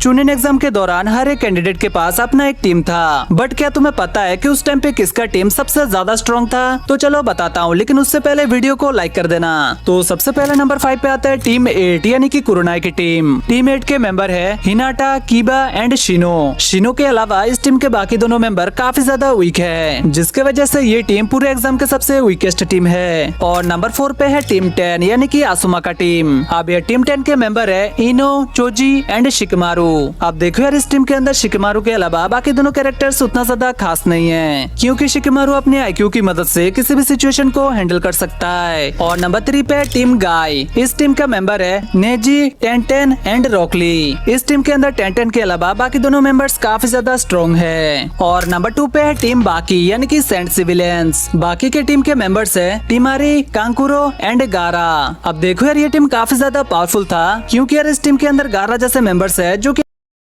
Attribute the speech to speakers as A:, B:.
A: Chunin exam के दौरान हर एक कैंडिडेट के पास अपना एक टीम था। बट क्या तुम्हें पता है कि उस टाइम पे किसका टीम सबसे ज्यादा स्ट्रॉन्ग था? तो चलो बताता हूँ, लेकिन उससे पहले वीडियो को लाइक कर देना। तो सबसे पहले नंबर 5 पे आता है टीम 8 यानी कि कुरुनाई की टीम। टीम 8 के मेंबर है हिनाटा, कीबा एंड शिनो। शिनो के अलावा इस टीम के बाकी दोनों मेंबर काफी ज्यादा वीक है, जिसके वजह से ये टीम पूरे एग्जाम के सबसे वीकेस्ट टीम है। और नंबर 4 पे है टीम 10 यानी कि आसुमा का टीम। अब ये टीम 10 के मेंबर है इनो, चोजी एंड शिकमारू। अब देखो यार, इस टीम के अंदर शिकमारू के अलावा बाकी दोनों कैरेक्टर्स उतना ज्यादा खास नहीं है, क्योंकि शिकमारू अपने आईक्यू की मदद से किसी भी सिचुएशन को हैंडल कर सकता है। और नंबर 3 पे टीम गाय। इस टीम का मेंबर है नेजी, टेंटेन एंड रॉकली। इस टीम के अंदर टेंटेन के अलावा बाकी दोनों मेंबर्स काफी ज्यादा स्ट्रॉन्ग है। और नंबर 2 पे है टीम बाकी यानी कि सेंट सिविलियंस। बाकी के टीम के मेंबर्स है टिमारी, कांकुरो एंड गारा। अब देखो यार, ये टीम काफी ज्यादा पावरफुल था, क्योंकि यार इस टीम के अंदर गारा जैसे मेंबर्स है जो कि